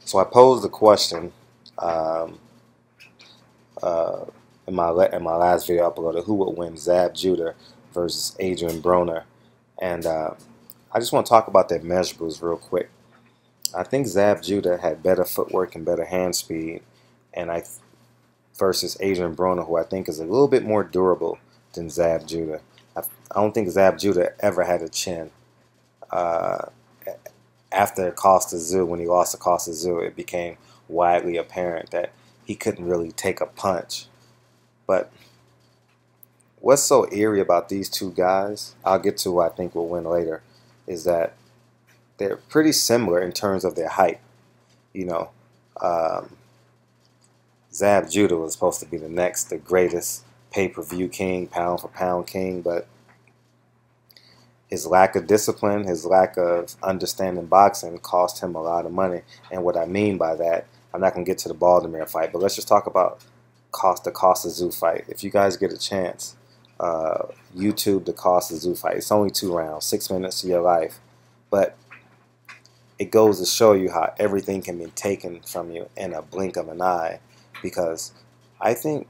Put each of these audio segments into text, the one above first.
So I posed the question um, uh, in my last video I uploaded: who would win, Zab Judah versus Adrien Broner? And I just want to talk about their measurables real quick. I think Zab Judah had better footwork and better hand speed, and versus Adrien Broner, who I think is a little bit more durable than Zab Judah. I don't think Zab Judah ever had a chin. Uh, After Costa Zoo, when he lost to Costa Zoo, it became widely apparent that he couldn't really take a punch. But what's so eerie about these two guys, I'll get to who I think will win later, is that they're pretty similar in terms of their height. You know, um, Zab Judah was supposed to be the greatest pay-per-view king, pound-for-pound king, but his lack of discipline, his lack of understanding boxing cost him a lot of money. And what I mean by that, I'm not going to get to the Baltimore fight, but let's just talk about the Costa Zoo fight. If you guys get a chance, YouTube the Costa Zoo fight. It's only 2 rounds, 6 minutes of your life, but it goes to show you how everything can be taken from you in a blink of an eye. Because I think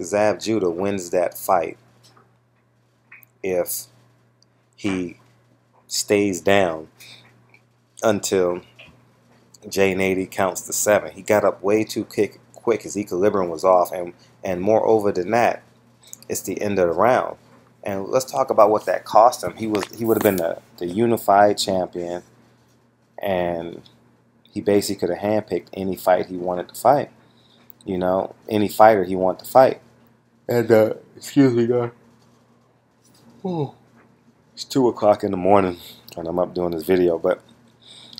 Zab Judah wins that fight if he stays down until Jay Nady counts to 7. He got up way too quick. His equilibrium was off, and moreover than that, it's the end of the round. And let's talk about what that cost him. He would have been the unified champion, and he basically could have handpicked any fight he wanted to fight. You know, any fighter he wanted to fight. And excuse me, guys. Oh. It's 2 o'clock in the morning, and I'm up doing this video. But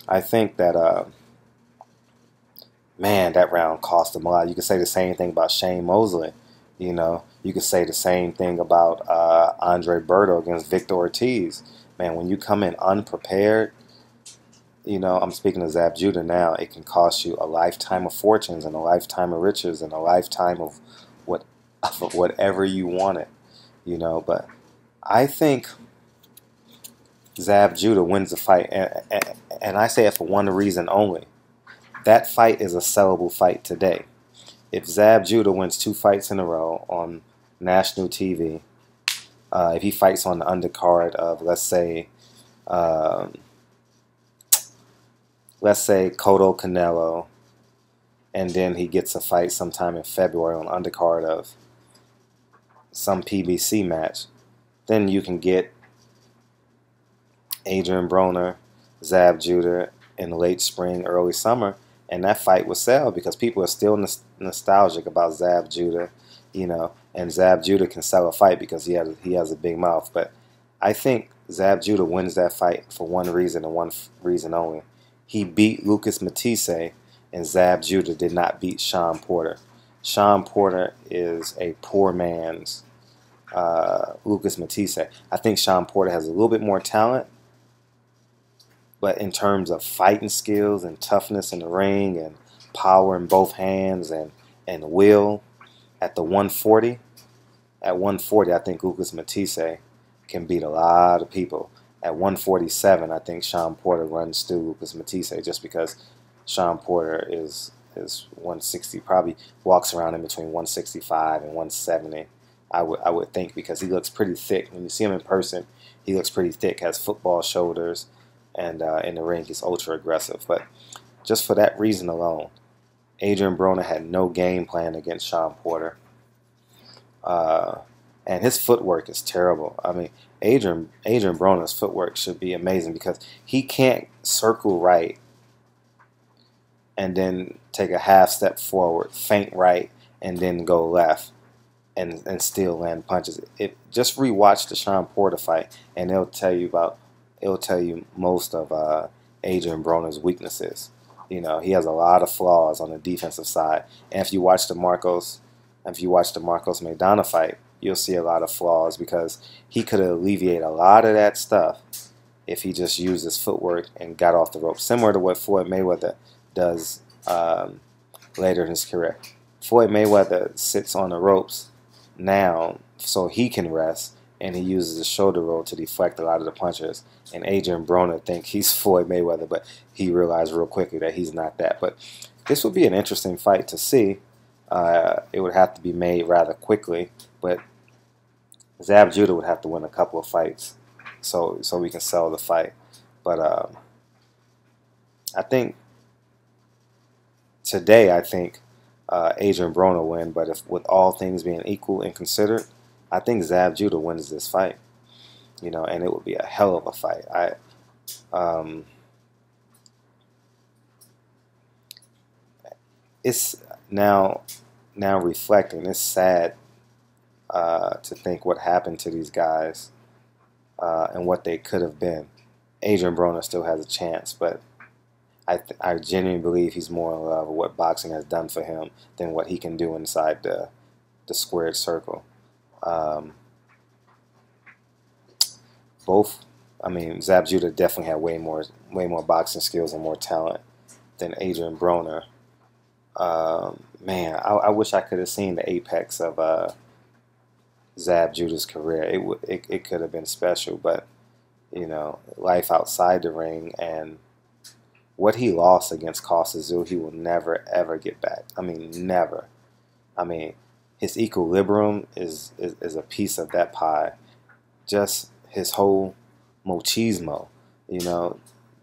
I think that man, that round cost him a lot. You could say the same thing about Shane Mosley. You know, you could say the same thing about Andre Berto against Victor Ortiz. Man, when you come in unprepared, you know, I'm speaking to Zab Judah now, it can cost you a lifetime of fortunes and a lifetime of riches and a lifetime of whatever you wanted, you know. But I think Zab Judah wins the fight, and I say it for one reason only. That fight is a sellable fight today. If Zab Judah wins 2 fights in a row on national TV, if he fights on the undercard of, let's say Cotto Canelo, and then he gets a fight sometime in February on the undercard of some PBC match, then you can get Adrien Broner, Zab Judah in late spring, early summer, and that fight will sell because people are still nostalgic about Zab Judah, you know, and Zab Judah can sell a fight because he has a big mouth. But I think Zab Judah wins that fight for one reason and one reason only. He beat Lucas Matisse, and Zab Judah did not beat Sean Porter. Sean Porter is a poor man's Lucas Matisse. I think Sean Porter has a little bit more talent, but in terms of fighting skills and toughness in the ring and power in both hands and will at the 140, I think Lucas Matisse can beat a lot of people. At 147, I think Sean Porter runs through Lucas Matisse just because Sean Porter is 160, probably walks around in between 165 and 170. I would think, because he looks pretty thick. When you see him in person, he looks pretty thick, has football shoulders, and in the ring he's ultra aggressive. But just for that reason alone, Adrien Broner had no game plan against Sean Porter. And his footwork is terrible. I mean, Adrien Broner's footwork should be amazing because he can't circle right and then take a half step forward, feint right, and then go left and still land punches. Just rewatch the Sean Porter fight, and it'll tell you most of Adrien Broner's weaknesses. You know, he has a lot of flaws on the defensive side, and if you watch the Marcos Maidana fight, you'll see a lot of flaws because he could alleviate a lot of that stuff if he just used his footwork and got off the rope, similar to what Floyd Mayweather does later in his career. Floyd Mayweather sits on the ropes now so he can rest, and he uses his shoulder roll to deflect a lot of the punches. And Adrien Broner think he's Floyd Mayweather, but he realized real quickly that he's not that. But this would be an interesting fight to see. It would have to be made rather quickly, but Zab Judah would have to win a couple of fights so we can sell the fight. But I think today, Adrien Broner win. But if with all things being equal and considered, I think Zab Judah wins this fight. And it would be a hell of a fight. It's now reflecting. It's sad to think what happened to these guys and what they could have been. Adrien Broner still has a chance, but I genuinely believe he's more in love with what boxing has done for him than what he can do inside the squared circle. Zab Judah definitely had way more boxing skills and more talent than Adrien Broner. Man, I wish I could have seen the apex of Zab Judah's career. It could have been special, but life outside the ring and what he lost against Costa Tzu, he will never ever get back. Never. His equilibrium is a piece of that pie. Just his whole machismo,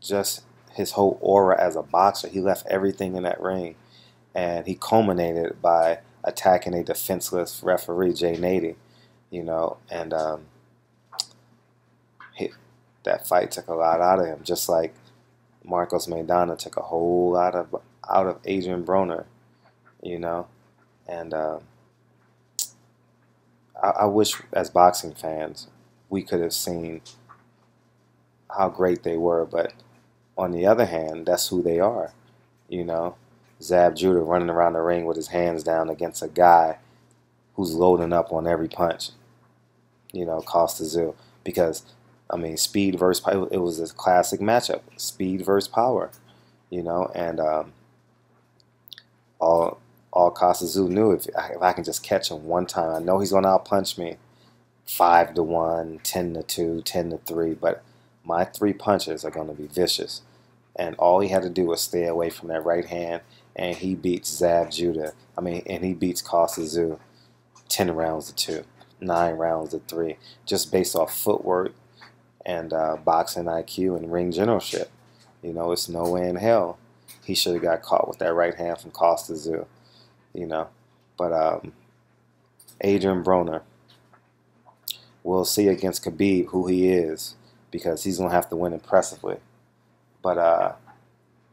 just his whole aura as a boxer. He left everything in that ring, and he culminated by attacking a defenseless referee, Jay Nady, and that fight took a lot out of him, just like Marcos Maidana took a whole lot out of Adrien Broner, and I wish as boxing fans we could have seen how great they were, but on the other hand, that's who they are, Zab Judah running around the ring with his hands down against a guy who's loading up on every punch, Costa Tzu, because speed versus power. It was a classic matchup, speed versus power, and all Costa Tzu knew, if I can just catch him one time, I know he's gonna outpunch me 5-1, 10-2, 10-3, but my 3 punches are gonna be vicious. And all he had to do was stay away from that right hand, and he beats Zab Judah. And he beats Costa Tzu 10 rounds to 2, 9 rounds to 3, just based off footwork and boxing IQ and ring generalship. It's no way in hell he should have got caught with that right hand from Costa Tzu. But Adrien Broner, we'll see against Khabib who he is, because he's gonna have to win impressively. But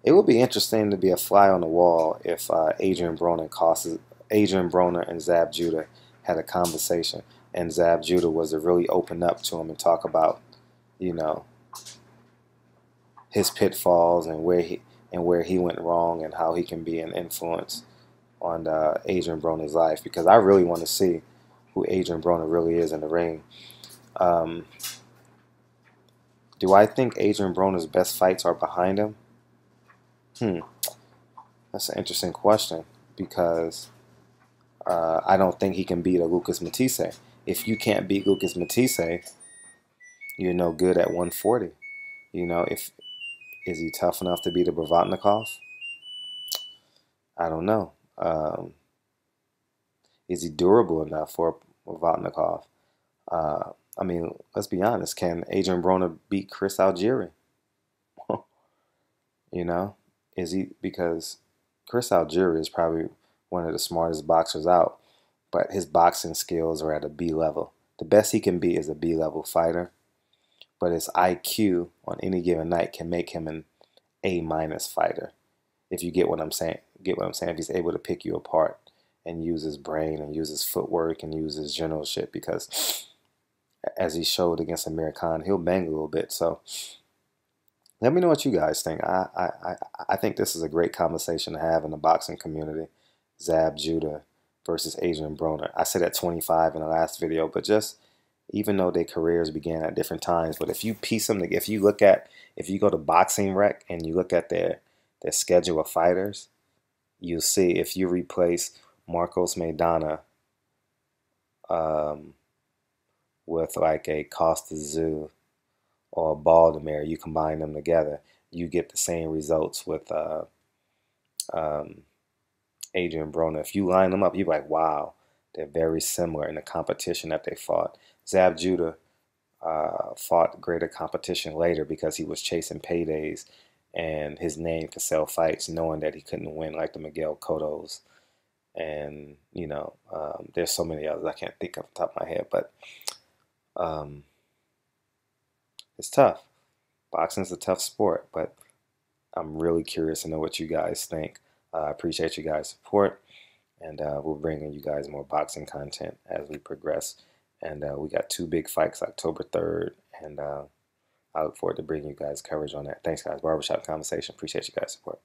it would be interesting to be a fly on the wall if Adrien Broner and Zab Judah had a conversation, and Zab Judah was to really open up to him and talk about, his pitfalls and where he went wrong and how he can be an influence on Adrien Broner's life. Because I really want to see who Adrien Broner really is in the ring. Do I think Adrien Broner's best fights are behind him? That's an interesting question, because I don't think he can beat a Lucas Matisse. If you can't beat Lucas Matisse, you're no good at 140. Is he tough enough to beat a Provodnikov? I don't know. Is he durable enough for a Provodnikov? Let's be honest. Can Adrien Broner beat Chris Algieri? Is he? Because Chris Algieri is probably one of the smartest boxers out, but his boxing skills are at a B level. The best he can be is a B level fighter, but his IQ on any given night can make him an A minus fighter. If you get what I'm saying, if he's able to pick you apart and use his brain and use his footwork and use his generalship, because as he showed against Amir Khan, he'll bang a little bit. So let me know what you guys think. I think this is a great conversation to have in the boxing community. Zab Judah versus Adrien Broner. I said at 25 in the last video, but just even though their careers began at different times, but if you piece them, if you go to Boxing Rec and you look at their schedule of fighters, you'll see if you replace Marcos Maidana with like a Costa Zoo or a Baltimore, you combine them together, you get the same results with um, Adrien Broner. If you line them up, you're like, wow, they're very similar in the competition that they fought. Zab Judah fought greater competition later because he was chasing paydays and his name could sell fights, knowing that he couldn't win like the Miguel Cottos. And, there's so many others I can't think off the top of my head, but um, it's tough. Boxing's a tough sport, but I'm really curious to know what you guys think. I appreciate you guys' support, and we'll bring in you guys more boxing content as we progress. And we got two big fights October 3rd, and I look forward to bringing you guys coverage on that. Thanks, guys. Barbershop Conversation. Appreciate you guys' support.